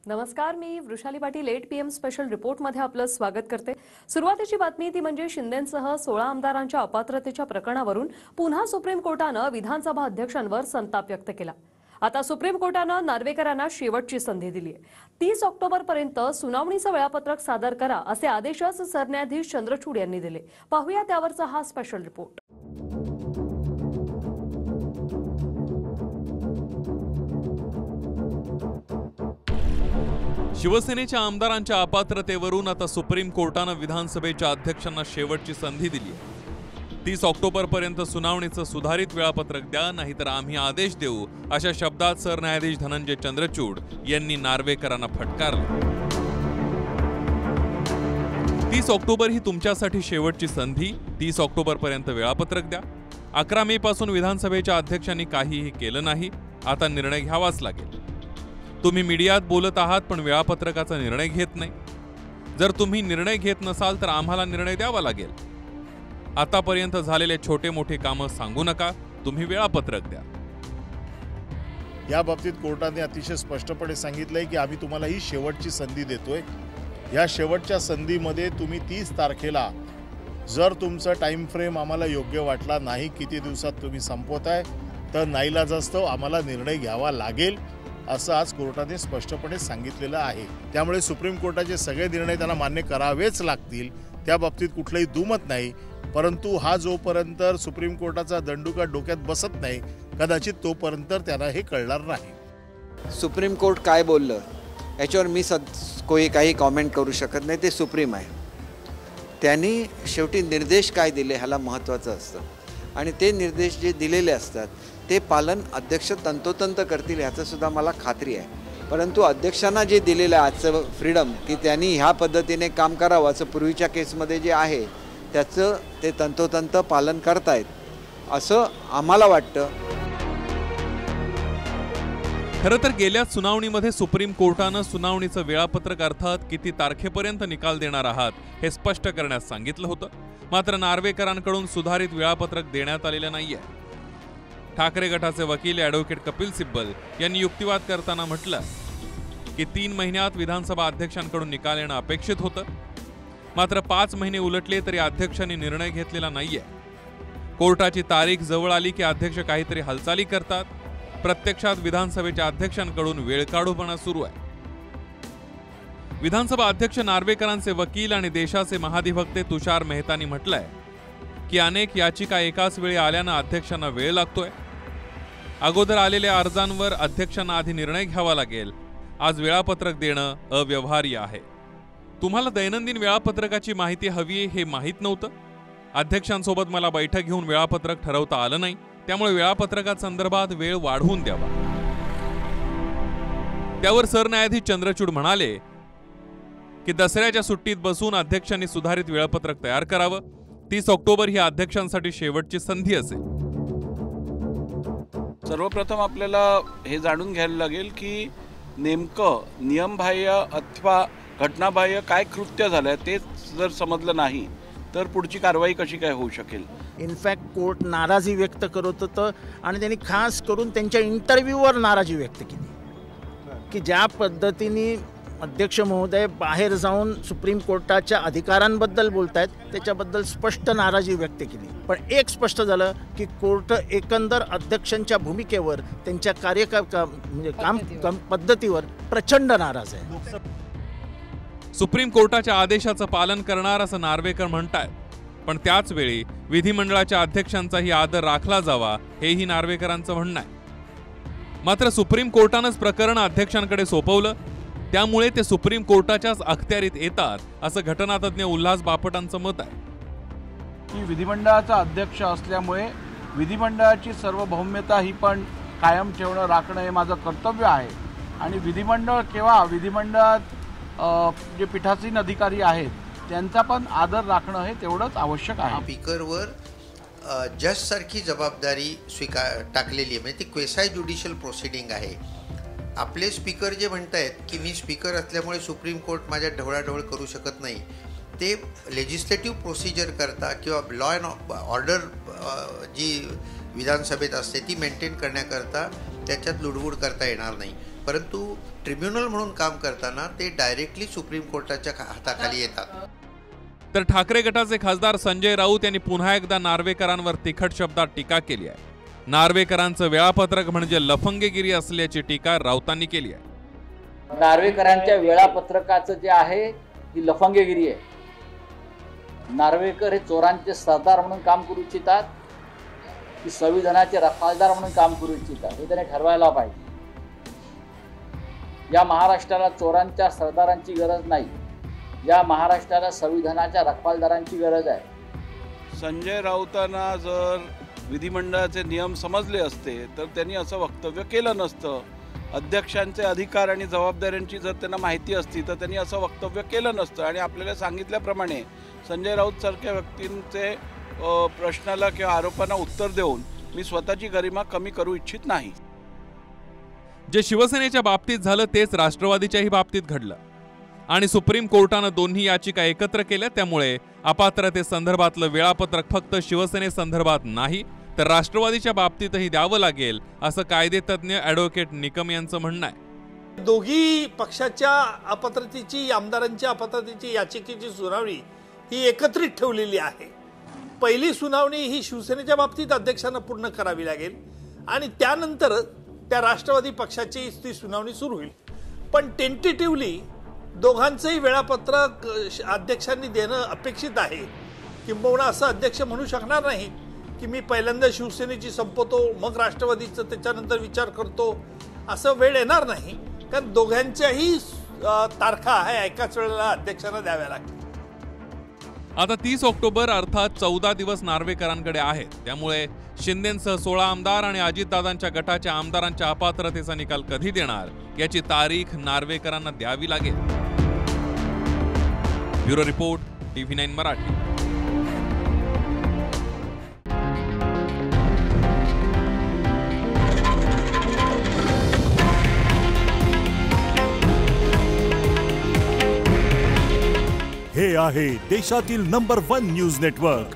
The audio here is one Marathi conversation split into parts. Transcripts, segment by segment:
नमस्कार, मी वृषाली पाटील 8 PM स्पेशल रिपोर्टमध्ये आपलं स्वागत करते। सुरुवातीची बातमी ती म्हणजे शिंदेंसह 16 आमदारांच्या अपात्रतेच्या प्रकरणावरून पुन्हा सुप्रीम कोर्टानं विधानसभा अध्यक्षांवर संताप व्यक्त केला। आता सुप्रीम कोर्टानं नार्वेकरांना शेवटची संधी दिली आहे। 30 ऑक्टोबरपर्यंत सुनावणीचं वेळापत्रक सादर करा असे आदेशच सरन्यायाधीश चंद्रचूड यांनी दिले। पाहूया त्यावरचा हा स्पेशल रिपोर्ट। शिवसेनेच्या आमदारांच्या अपात्रतेवरून आता सुप्रीम कोर्टानं विधानसभेच्या अध्यक्षांना शेवटची संधी दिली आहे। 30 ऑक्टोबरपर्यंत सुनावणीचं सुधारित वेळापत्रक द्या, नाहीतर आम्ही आदेश देऊ, अशा शब्दात सरन्यायाधीश धनंजय चंद्रचूड यांनी नार्वेकरांना फटकारलं। 30 ऑक्टोबर ही तुमच्यासाठी शेवटची संधी। 30 ऑक्टोबरपर्यंत वेळापत्रक द्या। 11 मे पासून विधानसभेच्या अध्यक्षांनी काहीही केलं नाही, आता निर्णय घ्यावाच लागेल। तुम्ही मीडियात बोलत आहात पण वेळापत्रकाचा निर्णय घेत नाही। जर तुम्ही निर्णय घेत नसाल तर आम्हाला निर्णय द्यावा लागेल। आतापर्यंत झालेले छोटे मोठे कामं सांगू नका, तुम्ही वेळापत्रक द्या। या बाबतीत कोर्टाने अतिशय स्पष्टपणे सांगितलंय की आम्ही तुम्हाला ही शेवटची संधी देतोय। या शेवटच्या संधीमध्ये तुम्ही 30 तारखेला जर तुमचा टाइम फ्रेम आम्हाला योग्य वाटला नाही, किती दिवसात तुम्ही संपवताय, तर नाईलाजास्तव आम्हाला निर्णय घ्यावा लागेल असं आज कोर्टाने स्पष्टपणे सांगितलेलं आहे। त्यामुळे सुप्रीम कोर्टाचे सगळे निर्णय त्यांना मान्य करावेच लागतील, त्या बाबतीत कुठलाही दुमत नाही। परंतु हा जोपर्यंत सुप्रीम कोर्टाचा दंडुका डोक्यात बसत नाही, कदाचित तोपर्यंत त्यांना हे कळणार नाही। सुप्रीम कोर्ट काय बोललं याच्यावर मी काही कॉमेंट करू शकत नाही, ते सुप्रीम आहे। त्यांनी शेवटी निर्देश काय दिले ह्याला महत्त्वाचं असतं आणि ते निर्देश जे दिलेले असतात ते पालन अध्यक्ष तंतोतंत करतील ह्याचं सुद्धा मला खात्री आहे। परंतु अध्यक्षांना जे दिलेलं आजचं फ्रीडम की त्यांनी ह्या पद्धतीने काम करावं असं पूर्वीच्या केसमध्ये जे आहे त्याचं ते तंतोतंत पालन करतायत असं आम्हाला वाटतं। खरं तर गेल्या सुनावणीमध्ये सुप्रीम कोर्टानं सुनावणीचं वेळापत्रक अर्थात किती तारखेपर्यंत निकाल देणार आहात हे स्पष्ट करण्यास सांगितलं होतं। मात्र नार्वेकरांकडून सुधारित वेळापत्रक देण्यात आलेलं नाहीये। ठाकरे गटाचे वकील ॲडव्होकेट कपिल सिब्बल यांनी युक्तिवाद करताना म्हटलं की 3 महिन्यात विधानसभा अध्यक्षांकडून निकाल येणं अपेक्षित होतं। मात्र 5 महिने उलटले तरी अध्यक्षांनी निर्णय घेतलेला नाहीये। कोर्टाची तारीख जवळ आली की अध्यक्ष काहीतरी हालचाली करतात। प्रत्यक्षात विधानसभेच्या अध्यक्षांकडून वेळकाढूपणा सुरू आहे। विधानसभा अध्यक्ष नार्वेकरांचे वकील आणि देशाचे महाधिवक्ते तुषार मेहतानी म्हटलंय की अनेक याचिका एकाच वेळी आल्यानं अध्यक्षांना वेळ लागतोय। अगोदर आलेल्या अर्जांवर अध्यक्षांना आधी निर्णय घ्यावा लागेल। आज वेळापत्रक देणं अव्यवहार्य आहे। तुम्हाला दैनंदिन वेळापत्रकाची माहिती हवी हे माहीत नव्हतं। अध्यक्षांसोबत मला बैठक घेऊन वेळापत्रक ठरवता आलं नाही, त्यामुळे वेळापत्रकासंदर्भात वेळ वाढवून द्यावा। त्यावर सरन्यायाधीश चंद्रचूड म्हणाले की दसऱ्याच्या सुट्टीत बसून अध्यक्षांनी सुधारित वेळापत्रक तयार करावं। 30 ऑक्टोबर ही अध्यक्षांसाठी शेवटची संधी असेल। सर्वप्रथम आपल्याला हे जाणून घ्यायला लागेल की नेमकं नियमबाह्य अथवा घटनाबाह्य काय कृत्य झालंय ते जर समजलं नाही तर पुढची कारवाई कशी काय होऊ शकेल। इनफॅक्ट कोर्ट नाराजी व्यक्त करत होतं आणि त्यांनी खास करून त्यांच्या इंटरव्ह्यूवर नाराजी व्यक्त केली की ज्या पद्धतीने अध्यक्ष महोदय बाहेर जाऊन सुप्रीम कोर्टाच्या अधिकारांबद्दल बोलतायत त्याच्याबद्दल स्पष्ट नाराजी व्यक्त केली। पण एक स्पष्ट झालं की कोर्ट एकंदर अध्यक्षांच्या भूमिकेवर त्यांच्या म्हणजे काम पद्धतीवर प्रचंड नाराज आहे। सुप्रीम कोर्टाच्या आदेशाचं पालन करणार असं नार्वेकर म्हणतायत, पण त्याच वेळी विधिमंडळाच्या अध्यक्षांचाही आदर राखला जावा हेही नार्वेकरांचं म्हणणं आहे। मात्र सुप्रीम कोर्टानंच प्रकरण अध्यक्षांकडे सोपवलं, त्यामुळे ते सुप्रीम कोर्टाच्याच अखत्यारीत येतात असं घटनातज्ञ उल्हास बापटांचं मत आहे। की विधिमंडळाचा अध्यक्ष असल्यामुळे विधिमंडळाची सार्वभौम्यता ही पण कायम ठेवणं राखणं हे माझं कर्तव्य आहे आणि विधिमंडळ केव्हा विधिमंडळात जे पीठासीन अधिकारी आहेत त्यांचा पण आदर राखणं हे तेवढंच आवश्यक आहे। स्पीकरवर जज सारखी जबाबदारी टाकलेली आहे, म्हणजे ती क्वेसाय ज्युडिशियल प्रोसिडिंग आहे। आपले स्पीकर जे म्हणतायत की मी स्पीकर असल्यामुळे सुप्रीम कोर्ट माझ्या ढवळाढवळ करू शकत नाही, ते लेजिस्लेटिव्ह प्रोसिजर करता किंवा लॉ अँड ऑर्डर जी विधानसभेत असते ती मेंटेन करण्याकरता त्याच्यात लुडबुड करता येणार नाही। परंतु ट्रिब्युनल म्हणून काम करताना ते डायरेक्टली सुप्रीम कोर्टाच्या हाताखाली येतात. तर ठाकरे गटाचे खासदार संजय राऊत यांनी पुन्हा एकदा नार्वेकरांवर तिखट शब्दात टीका केली आहे. नार्वेकरांचं वेळापत्रक म्हणजे लफंगेगिरी असल्याची टीका राऊतांनी केली आहे. नार्वेकरांच्या वेळापत्रकाचं जे आहे ही लफंगेगिरी आहे. नार्वेकर हे चोरांचे सरदार म्हणून काम करू इच्छितात की संविधानाचे रखवालदार म्हणून काम करू इच्छितात हे त्याने ठरवायला पाहिजे. या महाराष्ट्राला चोरांच्या सरदारांची गरज नाही, या महाराष्ट्राला संविधानाच्या रखवालदारांची गरज आहे. संजय राऊतांना जर विधिमंडळाचे नियम समजले असते तर त्यांनी असं वक्तव्य केलं नसतं. अध्यक्षांचे अधिकार आणि जबाबदाऱ्यांची जर त्यांना माहिती असती तर त्यांनी असं वक्तव्य केलं नसतं. आणि आपल्याला सांगितल्याप्रमाणे संजय राऊत सारख्या व्यक्तींचे प्रश्नाला किंवा आरोपांना उत्तर देऊन मी स्वतःची गरिमा कमी करू इच्छित नाही. जे शिवसेनेच्या बाबतीत झालं तेच राष्ट्रवादीच्याही बाबतीत घडलं आणि सुप्रीम कोर्टानं दोन्ही याचिका एकत्र केल्या. त्यामुळे अपात्रतेसंदर्भातलं वेळापत्रक फक्त शिवसेनेसंदर्भात नाही तर राष्ट्रवादीच्या बाबतीतही द्यावं लागेल असं कायदेतज्ञ ॲडव्होकेट निकम यांचं म्हणणं आहे. दोघी पक्षाच्या अपात्रतेची, आमदारांच्या अपात्रतेची याचिकेची सुनावणी ही एकत्रित ठेवलेली आहे. पहिली सुनावणी ही शिवसेनेच्या बाबतीत अध्यक्षांना पूर्ण करावी लागेल आणि त्यानंतर त्या राष्ट्रवादी पक्षाची ती सुनावणी सुरू होईल. पण टेंटेटिव्हली दोघांचंही वेळापत्रक अध्यक्षांनी देणं अपेक्षित आहे. किंबहुना असं अध्यक्ष म्हणू शकणार नाही की मी पहिल्यांदा शिवसेनेची संपवतो मग राष्ट्रवादीचं त्याच्यानंतर विचार करतो, असं वेळ येणार नाही. कारण दोघांच्याही तारखा ह्या एकाच वेळेला अध्यक्षांना द्याव्या लागतील. आता 30 ऑक्टोबर अर्थात 14 दिवस नार्वेकरांकडे आहेत. त्यामुळे शिंदेंसह 16 आमदार आणि अजितदादांच्या गटाच्या आमदारांच्या अपात्रतेचा निकाल कधी देणार याची तारीख नार्वेकरांना द्यावी लागेल. Bureau report, TV9 Marathi. हे आहे देशातील नंबर 1 न्यूज नेटवर्क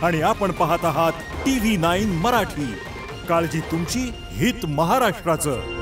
आणि आपण पाहत आहात TV9 मराठी. काळजी तुमची, हित महाराष्ट्राचं.